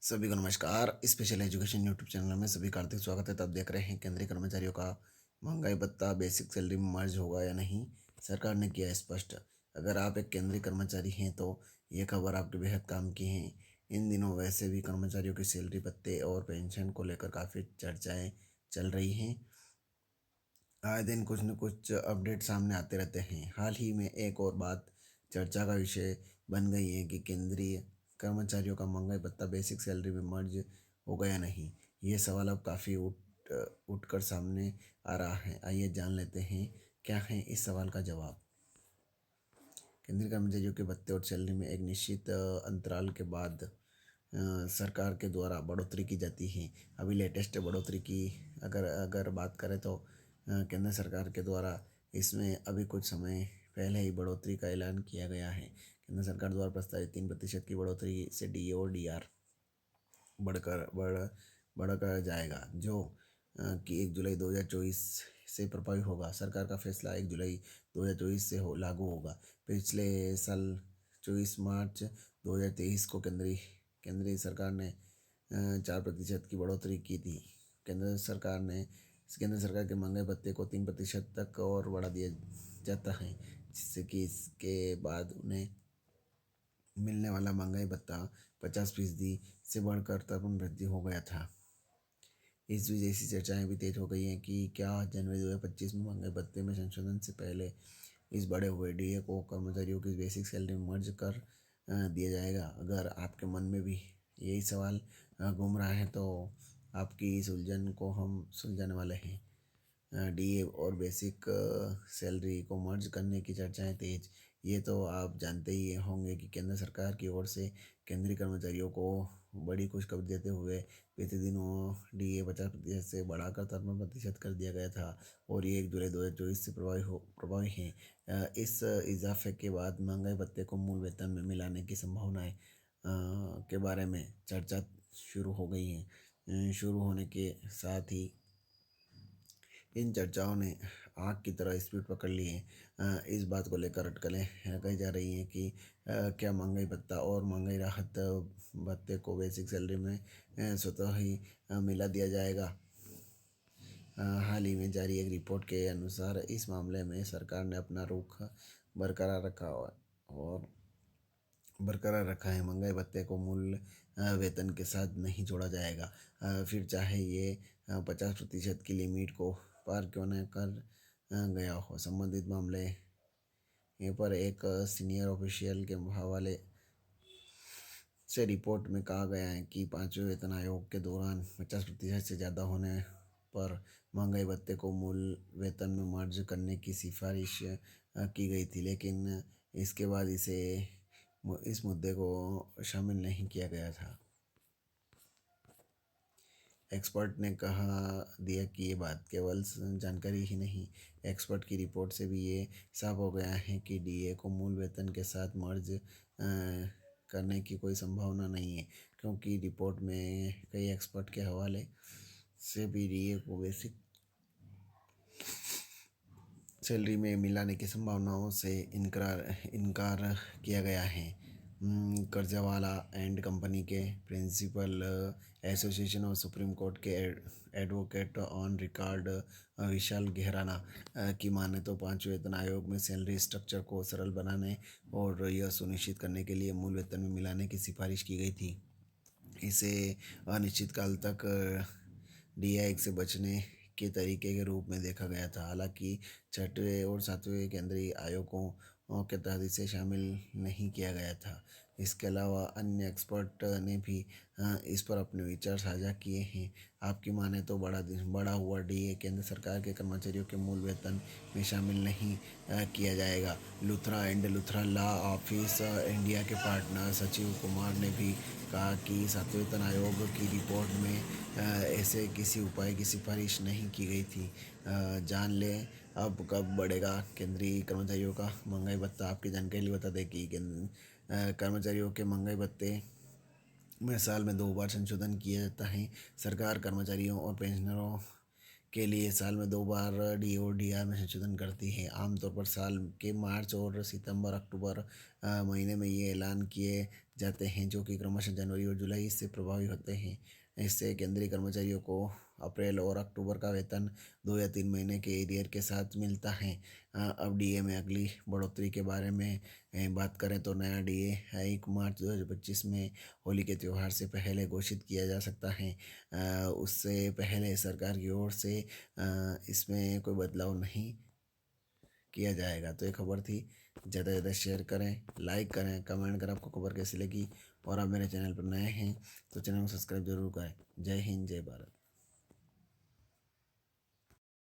सभी को नमस्कार। स्पेशल एजुकेशन यूट्यूब चैनल में सभी का हार्दिक स्वागत है। तब देख रहे हैं केंद्रीय कर्मचारियों का महंगाई भत्ता बेसिक सैलरी में मर्ज होगा या नहीं। सरकार ने किया स्पष्ट। अगर आप एक केंद्रीय कर्मचारी हैं तो ये खबर आपके बेहद काम की है। इन दिनों वैसे भी कर्मचारियों की सैलरी भत्ते और पेंशन को लेकर काफ़ी चर्चाएं चल रही हैं। आए दिन कुछ न कुछ अपडेट सामने आते रहते हैं। हाल ही में एक और बात चर्चा का विषय बन गई है कि केंद्रीय कर्मचारियों का महंगाई भत्ता बेसिक सैलरी में मर्ज हो गया नहीं। ये सवाल अब काफ़ी उठकर सामने आ रहा है। आइए जान लेते हैं क्या है इस सवाल का जवाब। केंद्रीय कर्मचारियों के भत्ते और सैलरी में एक निश्चित अंतराल के बाद सरकार के द्वारा बढ़ोतरी की जाती है। अभी लेटेस्ट बढ़ोतरी की अगर अगर बात करें तो केंद्र सरकार के द्वारा इसमें अभी कुछ समय पहले ही बढ़ोतरी का ऐलान किया गया है। केंद्र सरकार द्वारा प्रस्तावित 3% की बढ़ोतरी से डीए और डीआर बढ़कर जाएगा, जो कि 1 जुलाई 2024 से प्रभावी होगा। सरकार का फैसला 1 जुलाई 2024 से लागू होगा। पिछले साल 24 मार्च 2023 को केंद्रीय सरकार ने 4% की बढ़ोतरी की थी। केंद्र सरकार के महंगाई भत्ते को 3% तक और बढ़ा दिया जाता है, जिससे कि इसके बाद उन्हें मिलने वाला महंगाई भत्ता 50% से बढ़कर 53% हो गया था। इस बीच ऐसी चर्चाएं भी तेज हो गई हैं कि क्या जनवरी 2025 में महंगाई भत्ते में संशोधन से पहले इस बढ़े हुए डीए को कर्मचारियों की बेसिक सैलरी में मर्ज कर दिया जाएगा। अगर आपके मन में भी यही सवाल घूम रहा है तो आपकी इस उलझन को हम सुलझाने वाले हैं। डीए और बेसिक सैलरी को मर्ज करने की चर्चाएं तेज। ये तो आप जानते ही होंगे कि केंद्र सरकार की ओर से केंद्रीय कर्मचारियों को बड़ी खुशखबरी देते हुए बीते दिनों डीए 50% से बढ़ाकर 53% कर दिया गया था और ये 1 जुलाई 2024 से प्रभावी है। इस इजाफे के बाद महंगाई भत्ते को मूल वेतन में मिलाने की संभावनाएं के बारे में चर्चा शुरू हो गई है। शुरू होने के साथ ही इन चर्चाओं ने आग की तरह स्पीड पकड़ ली है। इस बात को लेकर अटकलें कही जा रही हैं कि क्या महंगाई भत्ता और महंगाई राहत भत्ते को बेसिक सैलरी में स्वतः ही मिला दिया जाएगा। हाल ही में जारी एक रिपोर्ट के अनुसार इस मामले में सरकार ने अपना रुख बरकरार रखा और बरकरार रखा है। महंगाई भत्ते को मूल वेतन के साथ नहीं जोड़ा जाएगा, फिर चाहे ये 50% की लिमिट को पार क्यों न कर गया हो। संबंधित मामले पर एक सीनियर ऑफिशियल के हवाले से रिपोर्ट में कहा गया है कि 5वें वेतन आयोग के दौरान 50% से ज़्यादा होने पर महंगाई भत्ते को मूल वेतन में मर्ज करने की सिफारिश की गई थी, लेकिन इसके बाद इस मुद्दे को शामिल नहीं किया गया था। एक्सपर्ट ने कहा दिया कि ये बात केवल जानकारी ही नहीं, एक्सपर्ट की रिपोर्ट से भी ये साफ हो गया है कि डीए को मूल वेतन के साथ मर्ज करने की कोई संभावना नहीं है, क्योंकि रिपोर्ट में कई एक्सपर्ट के हवाले से भी डीए को बेसिक सैलरी में मिलाने की संभावनाओं से इनकार किया गया है। कर्जवाला एंड कंपनी के प्रिंसिपल एसोसिएशन और सुप्रीम कोर्ट के एडवोकेट ऑन रिकॉर्ड विशाल घेराना की माने तो 5वें वेतन आयोग में सैलरी स्ट्रक्चर को सरल बनाने और यह सुनिश्चित करने के लिए मूल वेतन में मिलाने की सिफारिश की गई थी। इसे अनिश्चित काल तक डीआई से बचने के तरीके के रूप में देखा गया था। हालांकि 6वें और 7वें केंद्रीय आयोगों के तहत इसे शामिल नहीं किया गया था। इसके अलावा अन्य एक्सपर्ट ने भी इस पर अपने विचार साझा किए हैं। आपकी माने तो बड़ा हुआ डीए केंद्र सरकार के कर्मचारियों के मूल वेतन में शामिल नहीं किया जाएगा। लुथरा लॉ ऑफिस इंडिया के पार्टनर सचिव कुमार ने भी कहा कि 7वें वेतन आयोग की रिपोर्ट में ऐसे किसी उपाय की सिफारिश नहीं की गई थी। जान लें अब कब बढ़ेगा केंद्रीय कर्मचारियों का महंगाई भत्ता। आपकी जानकारी बता दें कि कर्मचारियों के महंगाई भत्ते में साल में 2 बार संशोधन किया जाता है। सरकार कर्मचारियों और पेंशनरों के लिए साल में 2 बार डी और डी आर में संशोधन करती है। आमतौर पर साल के मार्च और सितंबर अक्टूबर महीने में ये ऐलान किए जाते हैं, जो कि क्रमशः जनवरी और जुलाई से प्रभावी होते हैं। इससे केंद्रीय कर्मचारियों को अप्रैल और अक्टूबर का वेतन 2 या 3 महीने के एरियर के साथ मिलता है। अब डीए में अगली बढ़ोतरी के बारे में बात करें तो नया डीए 1 मार्च 2025 में होली के त्यौहार से पहले घोषित किया जा सकता है। उससे पहले सरकार की ओर से इसमें कोई बदलाव नहीं किया जाएगा। तो ये खबर थी। ज़्यादा से ज़्यादा शेयर करें, लाइक करें, कमेंट करें आपको खबर कैसी लगी। और आप मेरे चैनल पर नए हैं तो चैनल को सब्सक्राइब जरूर करें। जय हिंद, जय भारत।